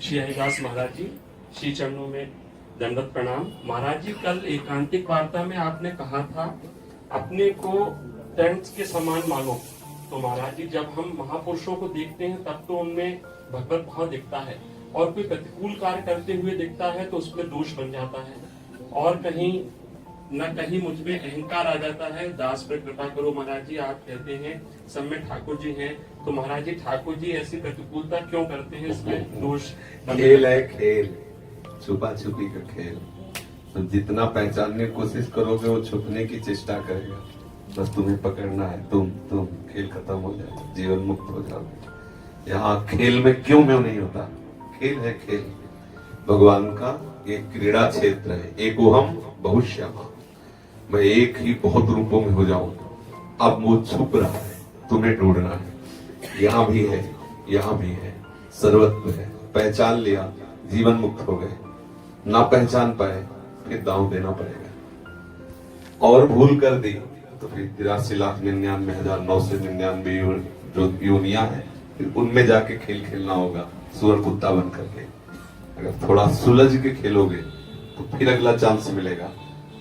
श्री हरिदास महाराज जी, श्री चरणों में दंडवत प्रणाम। महाराज जी, कल एकांतिक वार्ता में आपने कहा था अपने को टेंट्स के समान मानो। तो महाराज जी, जब हम महापुरुषों को देखते हैं तब तो उनमें भगवत भाव दिखता है, और कोई प्रतिकूल कार्य करते हुए दिखता है तो उसमें दोष बन जाता है, और कहीं न कहीं मुझमें अहंकार आ जाता है। दास पर कृपा करो महाराज जी, आप कहते हैं सब में ठाकुर जी हैं, तो महाराज जी ठाकुर जी ऐसी प्रतिकूलता क्यों करते हैं? इसमें दोष खेल है, खेल छुपा छुपी का खेल। तो जितना पहचानने की कोशिश करोगे वो छुपने की चेष्टा करेगा। बस तुम्हें पकड़ना है, तुम खेल खत्म हो जाए, जीवन मुक्त हो जाओगे। यहाँ खेल में क्यों नहीं होता? खेल है, खेल भगवान का एक क्रीड़ा क्षेत्र है। एक हम बहुश्यामा, मैं एक ही बहुत रूपों में हो जाऊं। अब वो छुप रहा है, तुम्हें ढूंढना है। यहाँ भी है, यहाँ भी है, सर्वत्र है। पहचान लिया, जीवन मुक्त हो गए। ना पहचान पाए फिर दांव देना पड़ेगा। और भूल कर दी तो फिर 83,99,999 जो योनिया है, फिर उनमें जाके खेल खेलना होगा, सुअर कुत्ता बन करके। अगर थोड़ा सुलझ के खेलोगे तो फिर अगला चांस मिलेगा।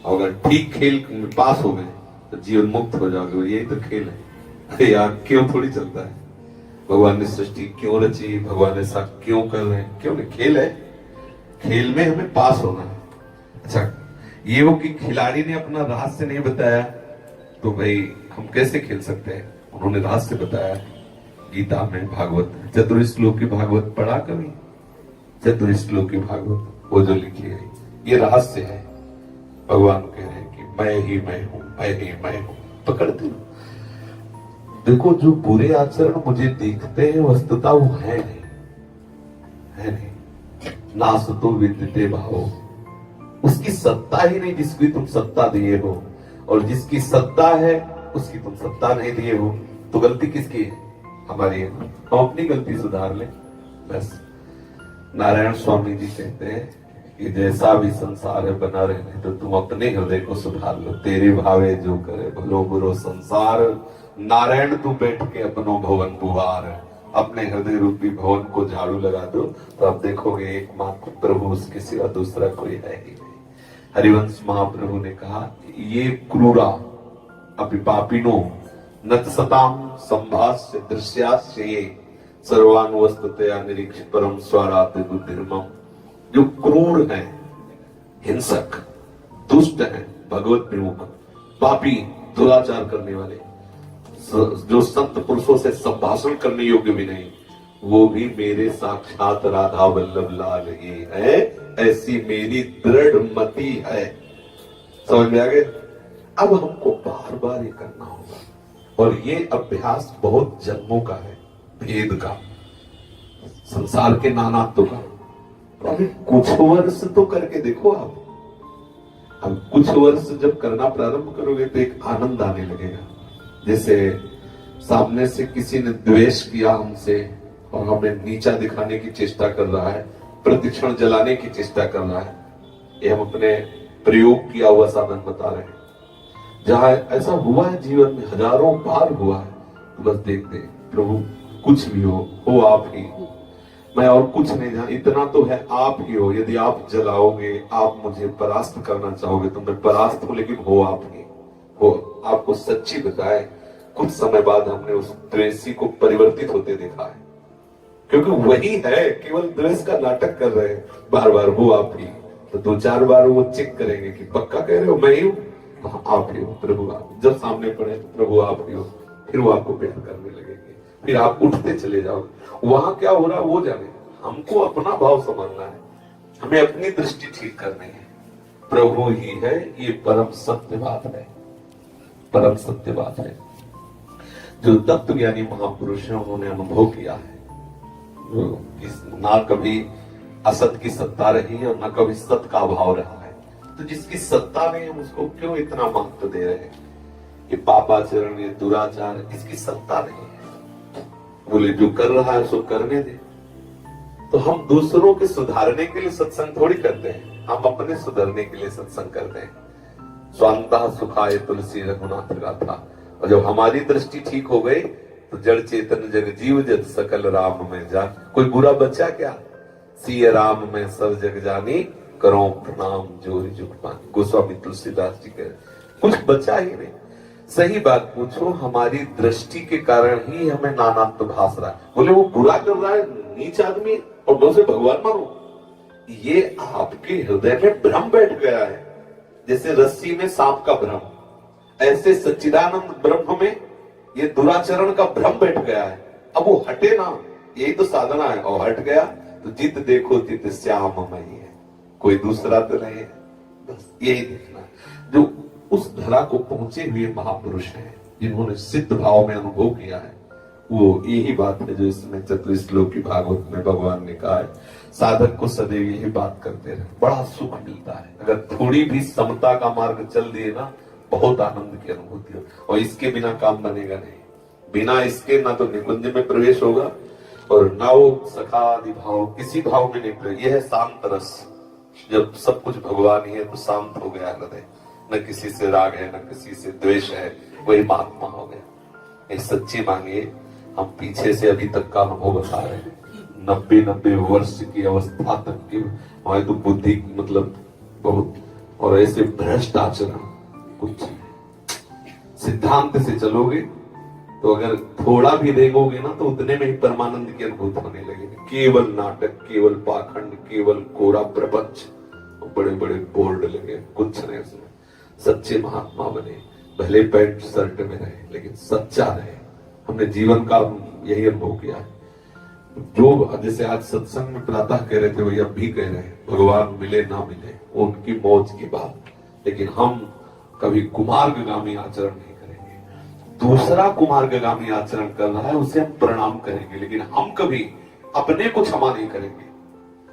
अगर ठीक खेल में पास हो गए तो जीवन मुक्त हो जाओगे। यही तो खेल है। अरे यार, क्यों थोड़ी चलता है? भगवान ने सृष्टि क्यों रची, भगवान ऐसा क्यों कर रहे हैं? क्यों नहीं? खेल है, खेल में हमें पास होना है। अच्छा, ये वो कि खिलाड़ी ने अपना रहस्य नहीं बताया तो भाई हम कैसे खेल सकते हैं? उन्होंने रहस्य बताया। गीता में भागवत चतुर्श्लोक की भागवत पढ़ा कभी? चतुर्श्लोक की भागवत वो जो लिखी है, ये रहस्य है। भगवान कह रहे हैं कि मैं ही मैं हूं, मैं ही मैं हूं। पकड़ते हो? देखो, जो बुरे आचरण मुझे दिखते हैं वस्तुतः वो है नहीं, है नहीं। नासतो विद्यते भावो, उसकी सत्ता ही नहीं जिसकी तुम सत्ता दिए हो, और जिसकी सत्ता है उसकी तुम सत्ता नहीं दिए हो। तो गलती किसकी है? हमारी है। हम अपनी गलती सुधार ले बस। नारायण स्वामी जी कहते हैं कि जैसा भी संसार है बना रहने तो तुम अपने हृदय को सुधार लो। तेरे भावे जो करे भलो बुरो संसार, नारायण तू बैठ के अपनो भवन बुहार। अपने हृदय रूपी भवन को झाड़ू लगा दो तो आप देखोगे एकमात्र प्रभु, उसके सिवा दूसरा कोई है ही नहीं। हरिवंश महाप्रभु ने कहा, ये क्रूरा अपि पापिनो नतसताम संभाष्य दृश्यास्य ये सर्वानुवस्ततया निरीक्ष परम स्वरात बुद्धिर्मम। जो क्रूर है, हिंसक, दुष्ट है, भगवत विमुख, पापी, दुराचार करने वाले, जो संत पुरुषों से संभाषण करने योग्य भी नहीं, वो भी मेरे साक्षात राधा वल्लभ लाल ही है, ऐसी मेरी दृढ़ मति है। समझ में आ गए? अब हमको बार बार ये करना होगा, और ये अभ्यास बहुत जन्मों का है, भेद का, संसार के नानात्व का। तो अभी कुछ वर्ष तो करके देखो आप। अब कुछ वर्ष जब करना प्रारंभ करोगे तो एक आनंद आने लगेगा। जैसे सामने से किसी ने द्वेष किया हमसे और हमें नीचा दिखाने की चेष्टा कर रहा है, प्रतिक्षण जलाने की चेष्टा कर रहा है, ये हम अपने प्रयोग किया हुआ साधन बता रहे हैं। जहां ऐसा हुआ है जीवन में, हजारों बार हुआ है, तो बस देखते प्रभु कुछ भी हो आप ही, मैं और कुछ नहीं जान, इतना तो है आप ही हो। यदि आप जलाओगे, आप मुझे परास्त करना चाहोगे तो मैं परास्त हूं, लेकिन हो आप ही हो। आपको सच्ची बताए, कुछ समय बाद हमने उस द्वेषी को परिवर्तित होते देखा है, क्योंकि वही है, केवल द्वेष का नाटक कर रहे हैं बार बार, वो आप ही। तो 2-4 बार वो चेक करेंगे कि पक्का कह रहे हो मैं ही हूं, हाँ आप ही हो प्रभु। आप जब सामने पड़े तो प्रभु आप ही हो, फिर वो आपको प्यार करने लगेंगे, फिर आप उठते चले जाओगे। वहां क्या हो रहा है वो जाने, हमको अपना भाव समझना है, हमें अपनी दृष्टि ठीक करनी है। प्रभु ही है, ये परम सत्य बात है, परम सत्य बात है। जो तत्व ज्ञानी महापुरुष हैं उन्होंने अनुभव किया है, ना कभी असत की सत्ता रही है और ना कभी सत का अभाव रहा है। तो जिसकी सत्ता नहीं है उसको क्यों इतना महत्व दे रहे हैं? ये पापाचरण, ये दुराचार, इसकी सत्ता नहीं है। बोले जो कर रहा है उसको करने दे। तो हम दूसरों के सुधारने के लिए सत्संग थोड़ी करते हैं, हम अपने सुधरने के लिए सत्संग करते हैं। स्वांतः सुखाय तुलसी रघुनाथ गाथा। और जब हमारी दृष्टि ठीक हो गई तो जड़ चेतन जग जीव जत सकल राम में जान। कोई बुरा बच्चा क्या? सिय राम में सब जग जानी, करो प्रणाम जोरी जुग पानी। गोस्वामी तुलसीदास जी कह, कुछ बचा ही नहीं। सही बात पूछो, हमारी दृष्टि के कारण ही हमें नानात्व भास रहा है। बोले वो बुरा कर रहा है, नीच आदमी, और दो से भगवान मानो, ये आपके हृदय में भ्रम बैठ गया है। जैसे रस्सी में सांप का भ्रम, ऐसे सच्चिदानंद ब्रह्म में ये दुराचरण का भ्रम बैठ गया है। अब वो हटे ना, यही तो साधना है। और हट गया तो जित देखो तित श्याममयी है, कोई दूसरा तो नहीं है। बस यही देखना है। जो उस धरा को पहुंचे हुए महापुरुष हैं, जिन्होंने सिद्ध भाव में अनुभव किया है, वो यही बात है जो इसमें चतुश्लोकी भागवत में भगवान ने कहा है, साधक को सदैव यही बात करते रहे, बड़ा सुख मिलता है। अगर थोड़ी भी समता का मार्ग चल दिए ना, बहुत आनंद की अनुभूति हो। और इसके बिना काम बनेगा नहीं। बिना इसके ना तो निकुंज में प्रवेश होगा और ना वो सखा आदि भाव, किसी भाव में नहीं प्रवेश। यह है शांत रस। जब सब कुछ भगवान ही है तो शांत हो गया हृदय, न किसी से राग है, न किसी से द्वेष है, वही महात्मा हो गया। ये सच्ची मांगिए। हम पीछे से अभी तक का अनुभव बता रहे हैं, 90 वर्ष की अवस्था तक की हमारी तो बुद्धि मतलब बहुत, और ऐसे भ्रष्ट आचरण कुछ सिद्धांत से चलोगे तो अगर थोड़ा भी रेंगोगे ना तो उतने में ही परमानंद की अनुभूति होने लगेगी। केवल नाटक, केवल पाखंड, केवल कोरा प्रपंच, बड़े बड़े बोर्ड लगे, कुछ नहीं उसमें। सच्चे महात्मा बने, भले पैंट शर्ट में रहे लेकिन सच्चा रहे। हमने जीवन का यही अनुभव किया है। जो जैसे आज सत्संग में प्रातः कह रहे थे, वही अब भी कह रहे हैं, भगवान मिले ना मिले वो उनकी मौज की बात, लेकिन हम कभी कुमार्गामी आचरण नहीं करेंगे। दूसरा कुमार्गामी आचरण कर रहा है उसे हम प्रणाम करेंगे, लेकिन हम कभी अपने को क्षमा नहीं करेंगे।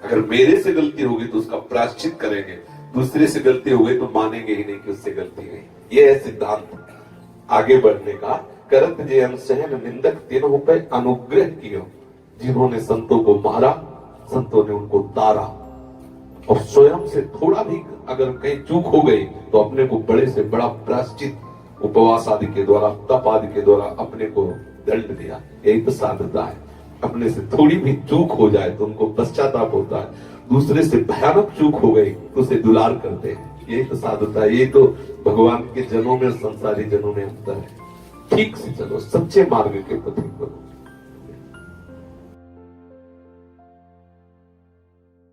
अगर मेरे से गलती होगी तो उसका प्रायश्चित करेंगे, दूसरे से गलती हो गई तो मानेंगे ही नहीं कि उससे गलती हुई। यह है सिद्धांत आगे बढ़ने का। करत जे अनसहन निंदक तीनों पे अनुग्रह कियो, जिन्होंने संतों को मारा संतों ने उनको तारा। और स्वयं से थोड़ा भी अगर कहीं चूक हो गई तो अपने को बड़े से बड़ा प्रायश्चित उपवास आदि के द्वारा, तप आदि के द्वारा अपने को दंड दिया। यही तो साधता है। अपने से थोड़ी भी चूक हो जाए तो उनको पश्चाताप होता है, दूसरे से भयानक चूक हो गई तो उसे दुलार करते हैं। यही तो साधता है। यही तो भगवान के जनों में और संसारी जनों में अंतर है। ठीक से चलो, सच्चे मार्ग के पथिक बनो।